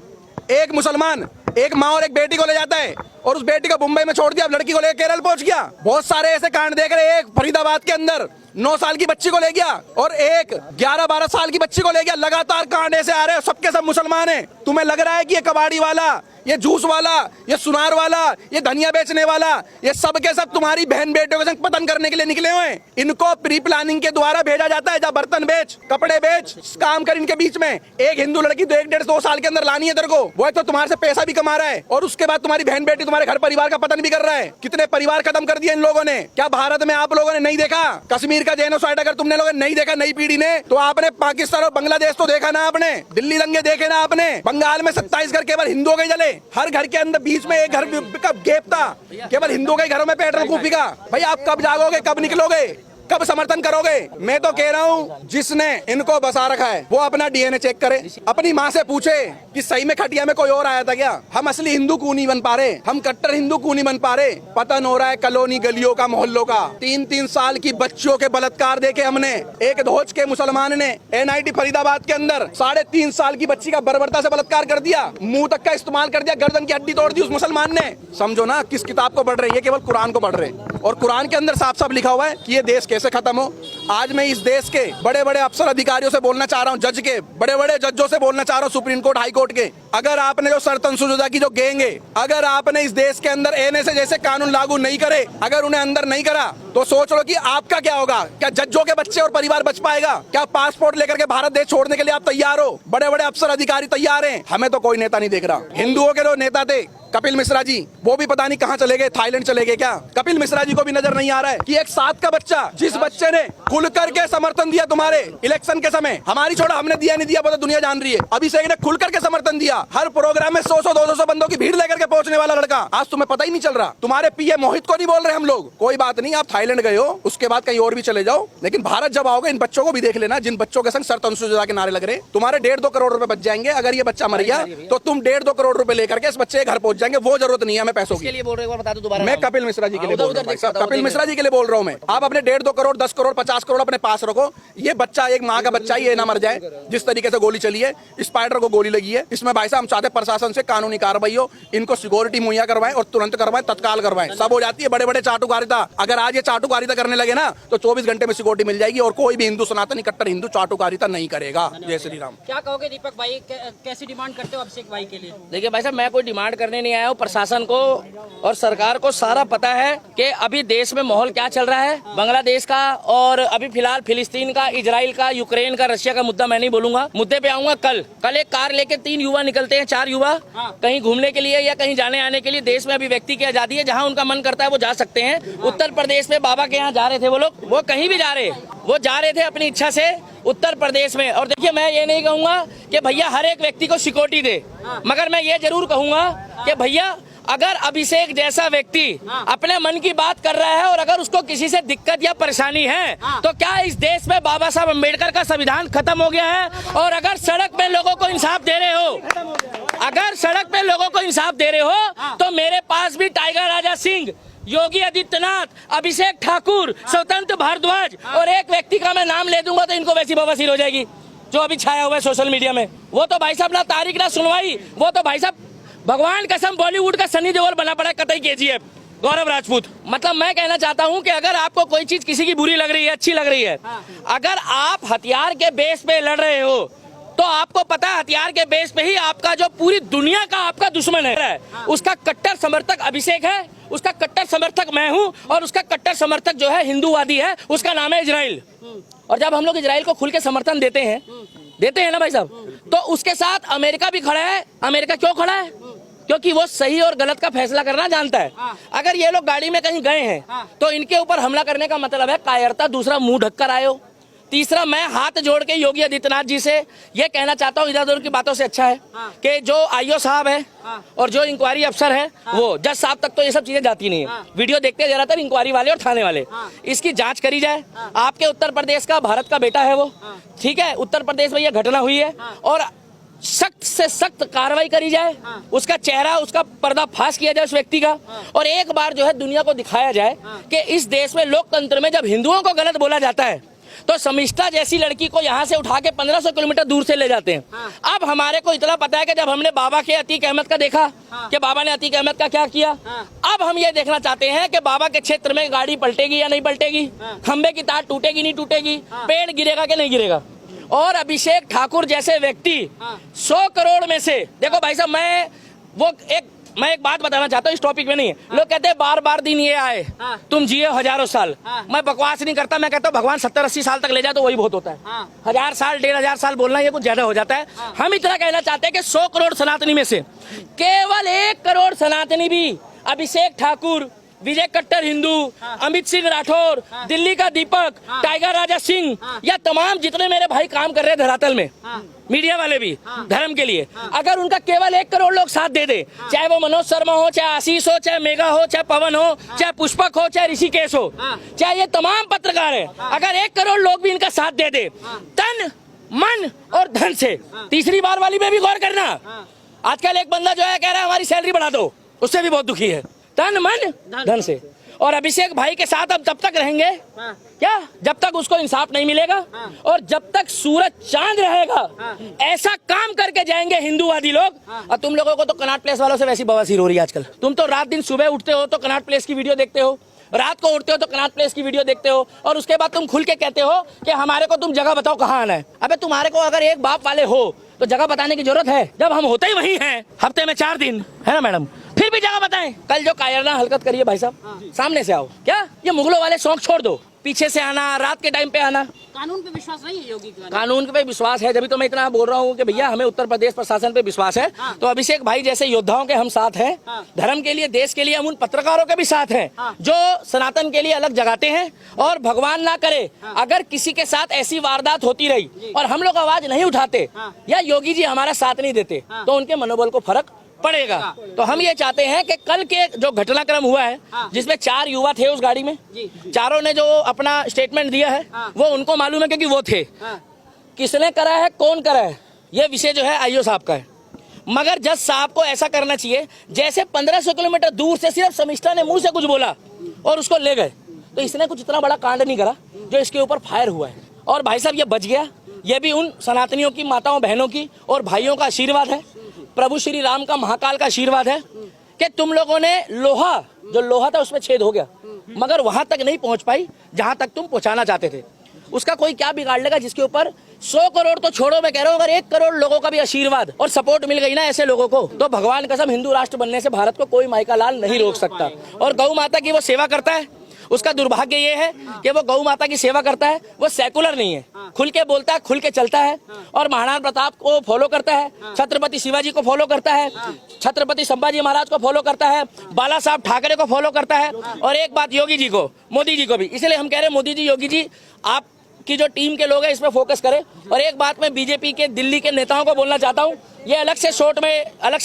एक मुसलमान एक माँ और एक बेटी को ले जाता है और उस बेटी को मुंबई में छोड़ दिया, लड़की को लेकर केरल पहुंच गया। बहुत सारे ऐसे कांड देख रहे हैं। एक फरीदाबाद के अंदर 9 साल की बच्ची को ले गया और एक 11-12 साल की बच्ची को ले गया। लगातार कांड ऐसे आ रहे हैं, सबके सब मुसलमान हैं। तुम्हें लग रहा है कि ये कबाड़ी वाला, ये जूस वाला, ये सुनार वाला, ये धनिया बेचने वाला, ये सब के सब तुम्हारी बहन बेटियों के संग पतन करने के लिए निकले हुए हैं। इनको प्री प्लानिंग के द्वारा भेजा जाता है, जा बर्तन बेच, कपड़े बेच, काम कर। इनके बीच में एक हिंदू लड़की तो 1-1.5-2 साल के अंदर लानी है तेरे को, वो एक तो तुम्हारे से पैसा भी कमा रहा है और उसके बाद तुम्हारी बहन बेटी तुम्हारे घर परिवार का पतन भी कर रहा है। कितने परिवार खत्म कर दिए इन लोगों ने। क्या भारत में आप लोगों ने नहीं देखा कश्मीर का जेनोसाइड? अगर तुमने लोगों ने नहीं देखा, नई पीढ़ी ने, तो आपने पाकिस्तान और बांग्लादेश तो देखा ना, आपने दिल्ली दंगे देखे ना, आपने बंगाल में 27 घर केवल हिंदुओं के जले। हर घर के अंदर बीच में एक घर का गैप था, केवल हिंदुओं के घरों में पेट्रोल कूपी का। भाई आप कब जागोगे, कब निकलोगे, कब समर्थन करोगे? मैं तो कह रहा हूँ जिसने इनको बसा रखा है वो अपना डीएनए चेक करे, अपनी माँ से पूछे कि सही में खटिया में कोई और आया था क्या? हम असली हिंदू क्यों नहीं बन पा रहे? हम कट्टर हिंदू क्यों नहीं बन पा रहे? पतन हो रहा है कॉलोनी गलियों का, मोहल्लों का। 3-3 साल की बच्चियों के बलात्कार देखे हमने। एक धोच के मुसलमान ने एनआईटी फरीदाबाद के अंदर 3.5 साल की बच्ची का बर्बरता से बलात्कार कर दिया, मुंह तक का इस्तेमाल कर दिया, गर्दन की हड्डी तोड़ दी उस मुसलमान ने। समझो ना किस किताब को पढ़ रहे हैं, ये केवल कुरान को पढ़ रहे हैं। और कुरान के अंदर साफ साफ लिखा हुआ है कि ये देश कैसे खत्म हो। आज मैं इस देश के बड़े बड़े अफसर अधिकारियों से बोलना चाह रहा हूँ, जज के बड़े बड़े जजों से बोलना चाह रहा हूँ, सुप्रीम कोर्ट, हाई कोर्ट के, अगर आपने जो सरतन सुजुदा की जो गैंग है, अगर आपने इस देश के अंदर एनएसए जैसे कानून लागू नहीं करे, अगर उन्हें अंदर नहीं करा, तो सोच लो कि आपका क्या होगा। क्या जजों के बच्चे और परिवार बच पाएगा? क्या पासपोर्ट लेकर के भारत देश छोड़ने के लिए आप तैयार हो? बड़े बड़े अफसर अधिकारी तैयार हैं। हमें तो कोई नेता नहीं देख रहा। हिंदुओं के जो नेता थे कपिल मिश्रा जी, वो भी पता नहीं कहाँ चले गए, थाईलैंड चले गए क्या? कपिल मिश्रा जी को भी नजर नहीं आ रहा है कि एक 7 का बच्चा, जिस बच्चे ने खुल करके समर्थन दिया तुम्हारे इलेक्शन के समय, हमारी छोड़ा हमने दिया नहीं दिया वो तो दुनिया जान रही है, अभिषेक ने खुल करके समर्थन दिया। हर प्रोग्राम में 100-200 बंदों की भीड़ लेकर के पहुंचने वाला लड़का, आज तुम्हें पता ही नहीं चल रहा। तुम्हारे पीए मोहित को नहीं बोल रहे हम लोग, कोई बात नहीं, आप थाईलैंड गए हो, उसके बाद कहीं और भी चले जाओ, लेकिन भारत जब आओगे इन बच्चों को भी देख लेना, जिन बच्चों के संग सरतन सुजुदा के नारे लग रहे। तुम्हारे 1.5-2 करोड़ रुपए बच जाएंगे। अगर ये बच्चा मर गया तो तुम 1.5-2 करोड़ रुपए लेकर के इस बच्चे के घर पहुंच जाएंगे। वो जरूरत नहीं है हमें पैसों की। बोल रहे हो, बता दो दोबारा। मैं कपिल मिश्रा जी के लिए बोल रहा हूं, कपिल मिश्रा जी के लिए बोल रहा हूं मैं। आप अपने 1.5-2 करोड़, 10 करोड़, 50 करोड़ अपने पास रखो। ये बच्चा एक माँ का बच्चा, ये ना मर जाए। जिस तरीके से गोली चली है, स्पाइडर को गोली लगी है, इसमें भाई साहब हम चाहते प्रशासन से कानूनी कार्रवाई हो, इनको सिक्योरिटी मुहैया करवाएं और तुरंत करवाएं, तत्काल करवाएं, सब हो जाती है। बड़े बड़े चाटुकारिता, अगर आज ये चाटुकारिता करने लगे ना तो 24 घंटे में सिक्योरिटी मिल जाएगी और कोई भी हिंदू सनातनी कट्टर हिंदू चाटुकारिता नहीं करेगा। जय श्री राम। क्या कहोगे दीपक भाई, कैसी डिमांड करते हो अभिषेक भाई के लिए? देखिए भाई साहब, मैं कोई डिमांड करने नहीं आया हूँ। प्रशासन को और सरकार को सारा पता है कि अभी देश में माहौल क्या चल रहा है, बांग्लादेश का और अभी फिलहाल फिलिस्तीन का, इजराइल का, यूक्रेन का, रशिया का मुद्दा मैं नहीं बोलूंगा। मुद्दे पे आऊंगा कल एक कार लेके 3 युवा निकलते हैं, 4 युवा कहीं घूमने के लिए या कहीं जाने आने के लिए। देश में अभी व्यक्ति की आजादी है, जहां उनका मन करता है वो जा सकते हैं। उत्तर प्रदेश में बाबा के यहाँ जा रहे थे वो लोग, वो कहीं भी जा रहे, वो जा रहे थे अपनी इच्छा से उत्तर प्रदेश में। और देखिए, मैं ये नहीं कहूंगा कि भैया हर एक व्यक्ति को सिक्योरिटी दे, मगर मैं ये जरूर कहूंगा कि भैया अगर अभिषेक जैसा व्यक्ति अपने मन की बात कर रहा है और अगर उसको किसी से दिक्कत या परेशानी है, तो क्या इस देश में बाबा साहब अम्बेडकर का संविधान खत्म हो गया है? और अगर सड़क पे लोगों को इंसाफ दे रहे हो, अगर सड़क पे लोगों को इंसाफ दे रहे हो, तो मेरे पास भी टाइगर राजा सिंह, योगी आदित्यनाथ, अभिषेक ठाकुर, स्वतंत्र भारद्वाज और एक व्यक्ति का मैं नाम ले दूंगा तो इनको वैसी बवासीर हो जाएगी जो अभी छाया हुआ है सोशल मीडिया में। वो तो भाई साहब ना तारीख ना सुनवाई, वो तो भाई साहब भगवान कसम बॉलीवुड का सनी देओल बना पड़ा है, कतई केजीएफ गौरव राजपूत। मतलब मैं कहना चाहता हूं कि अगर आपको कोई चीज किसी की बुरी लग रही है, अच्छी लग रही है, अगर आप हथियार के बेस पे लड़ रहे हो तो आपको पता है हथियार के बेस पे ही आपका जो पूरी दुनिया का आपका दुश्मन है, उसका कट्टर समर्थक अभिषेक है, उसका कट्टर समर्थक मैं हूं और उसका कट्टर समर्थक जो है हिंदूवादी है, उसका नाम है इजराइल। और जब हम लोग इजराइल को खुल के समर्थन देते हैं ना भाई साहब, तो उसके साथ अमेरिका भी खड़ा है। अमेरिका क्यों खड़ा है? क्योंकि वो सही और गलत का फैसला करना जानता है। अगर ये लोग गाड़ी में कहीं गए हैं तो इनके ऊपर हमला करने का मतलब है कायरता, दूसरा मुंह ढककर आए हो, तीसरा मैं हाथ जोड़ के योगी आदित्यनाथ जी से ये कहना चाहता हूँ, इधर उधर की बातों से अच्छा है कि जो आईओ साहब है और जो इंक्वायरी अफसर है, वो जज साहब तक तो ये सब चीजें जाती नहीं है। वीडियो देखते ज्यादातर इंक्वायरी वाले और थाने वाले, इसकी जांच करी जाए। आपके उत्तर प्रदेश का भारत का बेटा है वो, ठीक है, उत्तर प्रदेश में ये घटना हुई है और सख्त से सख्त कार्रवाई करी जाए, उसका चेहरा, उसका पर्दाफाश किया जाए उस व्यक्ति का, और एक बार जो है दुनिया को दिखाया जाए कि इस देश में लोकतंत्र में जब हिंदुओं को गलत बोला जाता है तो शमिष्ठा जैसी लड़की को यहाँ से उठा के 1500 किलोमीटर दूर से ले जाते हैं। अब हमारे को इतना पता है कि जब हमने बाबा के अतीक अहमद का देखा कि बाबा ने अतीक अहमद का क्या किया, अब हम ये देखना चाहते हैं कि बाबा के क्षेत्र में गाड़ी पलटेगी या नहीं पलटेगी, खंबे की तार टूटेगी नहीं टूटेगी, पेड़ गिरेगा कि नहीं गिरेगा। और अभिषेक ठाकुर जैसे व्यक्ति 100 करोड़ में से, देखो भाई साहब, मैं एक बात बताना चाहता हूँ, इस टॉपिक में नहीं है। लोग कहते हैं बार बार दिन ये आए, तुम जिए हजारों साल। मैं बकवास नहीं करता, मैं कहता हूँ भगवान 70-80 साल तक ले जाए तो वही बहुत होता है। 1000 साल 1500 साल बोलना ये कुछ ज्यादा हो जाता है। हम इतना कहना चाहते हैं कि 100 करोड़ सनातनी में से केवल 1 करोड़ सनातनी भी अभिषेक ठाकुर, विजय कट्टर हिंदू, अमित सिंह राठौर, दिल्ली का दीपक, टाइगर राजा सिंह, या तमाम जितने मेरे भाई काम कर रहे हैं धरातल में, मीडिया वाले भी धर्म के लिए, अगर उनका केवल 1 करोड़ लोग साथ दे दे, चाहे वो मनोज शर्मा हो, चाहे आशीष हो, चाहे मेघा हो, चाहे पवन हो, चाहे पुष्पक हो, चाहे ऋषिकेश हो, चाहे ये तमाम पत्रकार है, अगर 1 करोड़ लोग भी इनका साथ दे दे तन मन और धन से, तीसरी बार वाली में भी गौर करना। आजकल एक बंदा जो है कह रहा है हमारी सैलरी बढ़ा दो, उससे भी बहुत दुखी है, तन मन धन से। और अभिषेक भाई के साथ अब तब तक रहेंगे क्या जब तक उसको इंसाफ नहीं मिलेगा, और जब तक सूरज चांद रहेगा ऐसा काम करके जाएंगे हिंदूवादी लोग। और तुम लोगों को तो कनॉट प्लेस वालों से वैसी बवासीर हो रही है आजकल। तुम तो रात दिन सुबह उठते हो तो कनॉट प्लेस की वीडियो देखते हो, रात को उठते हो तो कनॉट प्लेस की वीडियो देखते हो, और उसके बाद तुम खुल के कहते हो कि हमारे को तुम जगह बताओ कहाँ आना है। अबे तुम्हारे को अगर एक बाप वाले हो तो जगह बताने की जरूरत है, जब हम होते ही वही हैं, हफ्ते में 4 दिन है ना मैडम, फिर भी जगह बताएं। कल जो कायरना हरकत करिए भाई साहब, सामने से आओ, क्या ये मुगलों वाले शौक छोड़ दो, पीछे से आना, रात के टाइम पे आना। कानून पे विश्वास नहीं है योगी का? कानून पे विश्वास है, जब तो मैं इतना बोल रहा हूँ कि भैया हमें उत्तर प्रदेश प्रशासन पे विश्वास है। तो अभिषेक भाई जैसे योद्धाओं के हम साथ हैं, धर्म के लिए, देश के लिए, हम उन पत्रकारों के भी साथ हैं जो सनातन के लिए अलग जगाते हैं। और भगवान ना करे अगर किसी के साथ ऐसी वारदात होती रही और हम लोग आवाज नहीं उठाते या योगी जी हमारा साथ नहीं देते तो उनके मनोबल को फर्क पड़ेगा। तो हम ये चाहते हैं कि कल के जो घटनाक्रम हुआ है जिसमें 4 युवा थे उस गाड़ी में, चारों ने जो अपना स्टेटमेंट दिया है वो उनको मालूम है क्योंकि वो थे। किसने करा है, कौन करा है, ये विषय जो है आईओ साहब का है। मगर जज साहब को ऐसा करना चाहिए जैसे 1500 किलोमीटर दूर से सिर्फ शमिष्ठा ने मुंह से कुछ बोला और उसको ले गए, तो इसने कुछ इतना बड़ा कांड नहीं करा जो इसके ऊपर फायर हुआ है। और भाई साहब ये बच गया, ये भी उन सनातनियों की माताओं बहनों की और भाइयों का आशीर्वाद है, प्रभु श्री राम का महाकाल का आशीर्वाद है कि तुम लोगों ने लोहा था उसमें छेद हो गया, मगर वहां तक नहीं पहुंच पाई जहां तक तुम पहुंचाना चाहते थे। उसका कोई क्या बिगाड़ लेगा जिसके ऊपर 100 करोड़ तो छोड़ो, मैं कह रहा हूँ अगर 1 करोड़ लोगों का भी आशीर्वाद और सपोर्ट मिल गई ना ऐसे लोगों को, तो भगवान कसम हिंदू राष्ट्र बनने से भारत को कोई माई का लाल नहीं रोक सकता। और गौ माता की वो सेवा करता है, उसका दुर्भाग्य ये है कि वो गौ माता की सेवा करता है, वो सेकुलर नहीं है, खुल के बोलता है, खुल के चलता है, और महाराणा प्रताप को फॉलो करता है, छत्रपति शिवाजी को फॉलो करता है, छत्रपति संभाजी महाराज को फॉलो करता है, बाला साहब ठाकरे को फॉलो करता है, और एक बात योगी जी को, मोदी जी को भी। इसलिए हम कह रहे हैं मोदी जी, योगी जी, आप आपकी जो टीम के लोग हैं इस पर फोकस करें। और एक बात मैं बीजेपी के दिल्ली के नेताओं को बोलना चाहता हूँ, ये अलग से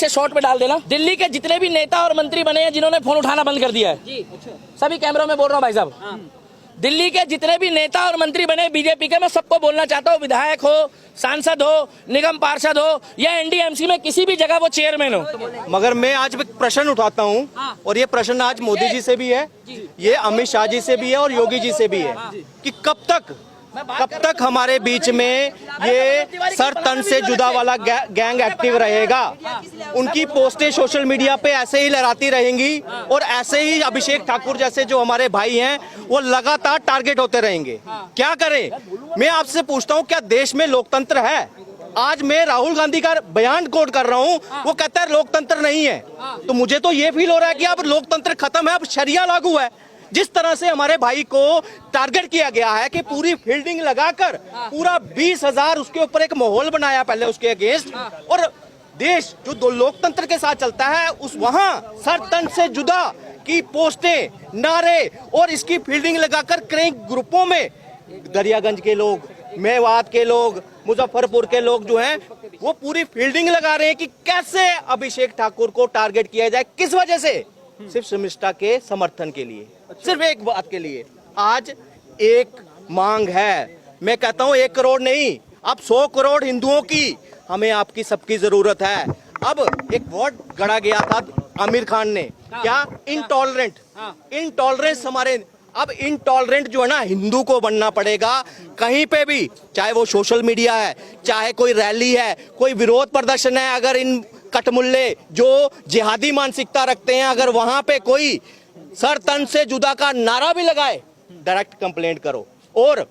शॉर्ट में डाल देना। दिल्ली के जितने भी नेता और मंत्री बने हैं जिन्होंने फोन उठाना बंद कर दिया है, सभी कैमरों में बोल रहा हूँ भाई साहब, दिल्ली के जितने भी नेता और मंत्री बने बीजेपी के, मैं सबको बोलना चाहता हूँ, विधायक हो, सांसद हो, निगम पार्षद हो या एनडीएमसी में किसी भी जगह वो चेयरमैन हो, मगर मैं आज एक प्रश्न उठाता हूँ और ये प्रश्न आज मोदी जी से भी है, ये अमित शाह जी से भी है और योगी जी से भी है कि कब तक हमारे बीच में ये सर तन से जुदा वाला गैंग एक्टिव रहेगा। उनकी पोस्टें सोशल मीडिया पे ऐसे ही लहराती रहेंगी और ऐसे ही अभिषेक ठाकुर जैसे जो हमारे भाई हैं वो लगातार टारगेट होते रहेंगे। क्या करें? मैं आपसे पूछता हूँ, क्या देश में लोकतंत्र है? आज मैं राहुल गांधी का बयान कोट कर रहा हूँ, वो कहता है लोकतंत्र नहीं है। तो मुझे तो ये फील हो रहा है कि अब लोकतंत्र खत्म है, अब शरिया लागू है। जिस तरह से हमारे भाई को टारगेट किया गया है कि पूरी फील्डिंग लगाकर पूरा 20,000 उसके ऊपर एक माहौल बनाया पहले उसके अगेंस्ट, और देश जो दो लोकतंत्र के साथ चलता है उस वहां सर तन से जुदा की पोस्टें, नारे और इसकी फील्डिंग लगाकर कई ग्रुपों में दरियागंज के लोग, मेवात के लोग, मुजफ्फरपुर के लोग जो हैं वो पूरी फील्डिंग लगा रहे हैं कि कैसे अभिषेक ठाकुर को टारगेट किया जाए। किस वजह से? सिर्फ शर्मिष्ठा के समर्थन के लिए, सिर्फ एक बात के लिए। आज एक मांग है, मैं कहता हूं 1 करोड़ नहीं, अब 100 करोड़ हिंदुओं की हमें आपकी सबकी जरूरत है। अब एक वर्ड गढ़ा गया था आमिर खान ने, क्या? इंटॉलरेंस हमारे, अब इंटॉलरेंट जो है ना हिंदू को बनना पड़ेगा कहीं पे भी, चाहे वो सोशल मीडिया है, चाहे कोई रैली है, कोई विरोध प्रदर्शन है, अगर इन कटमुल्ले जो जिहादी मानसिकता रखते हैं अगर वहां पे कोई सर तन से जुदा का नारा भी लगाए, डायरेक्ट कंप्लेंट करो। और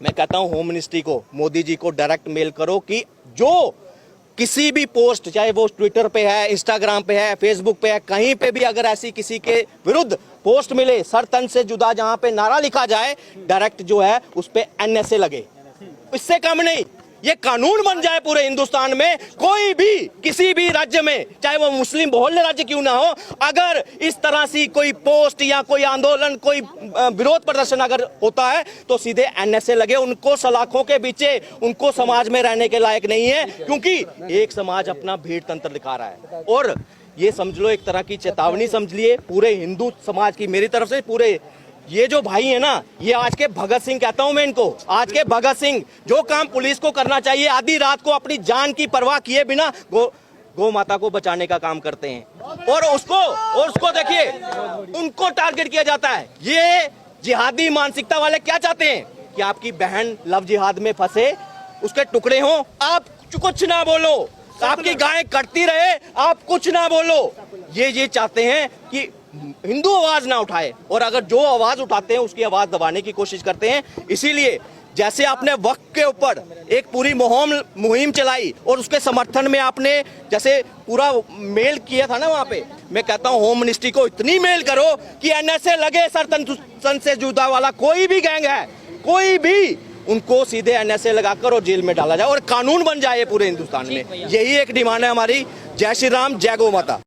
मैं कहता हूं होम मिनिस्ट्री को, मोदी जी को डायरेक्ट मेल करो कि जो किसी भी पोस्ट, चाहे वो ट्विटर पे है, इंस्टाग्राम पे है, फेसबुक पे है, कहीं पे भी अगर ऐसी किसी के विरुद्ध पोस्ट मिले सर तन से जुदा जहां पे नारा लिखा जाए, डायरेक्ट जो है उस पे NSA लगे। इससे कम नहीं, ये कानून बन जाए पूरे हिंदुस्तान में। कोई भी किसी भी राज्य में, चाहे वो मुस्लिम बहुल्य राज्य क्यों ना हो, अगर इस तरह से कोई पोस्ट या कोई आंदोलन, कोई विरोध प्रदर्शन अगर होता है तो सीधे NSA लगे। उनको सलाखों के पीछे, उनको समाज में रहने के लायक नहीं है, क्योंकि एक समाज अपना भीड़ तंत्र दिखा रहा है। और ये समझ लो एक तरह की चेतावनी समझ लिए पूरे हिंदू समाज की, मेरी तरफ से। पूरे ये जो भाई है ना, ये आज के भगत सिंह कहता हूं मैं इनको, आज के भगत सिंह, जो काम पुलिस को करना चाहिए आधी रात को अपनी जान की परवाह किए बिना गौ माता को बचाने का काम करते हैं, और उसको देखिए उनको टारगेट किया जाता है। ये जिहादी मानसिकता वाले क्या चाहते हैं कि आपकी बहन लव जिहाद में फंसे, उसके टुकड़े हों, आप कुछ ना बोलो, आपकी गाय कटती रहे, आप कुछ ना बोलो। ये चाहते हैं कि हिंदू आवाज ना उठाए, और अगर जो आवाज उठाते हैं उसकी आवाज दबाने की कोशिश करते हैं। इसीलिए जैसे आपने वक्त के ऊपर एक पूरी मुहिम चलाई और उसके समर्थन में आपने जैसे पूरा मेल किया था ना वहां पे, मैं कहता हूं होम मिनिस्ट्री को इतनी मेल करो कि NSA लगे सर तन से जुदा वाला कोई भी गैंग है, कोई भी, उनको सीधे NSA लगाकर और जेल में डाला जाए और कानून बन जाए पूरे हिंदुस्तान में। यही एक डिमांड है हमारी। जय श्री राम, जय गौ माता।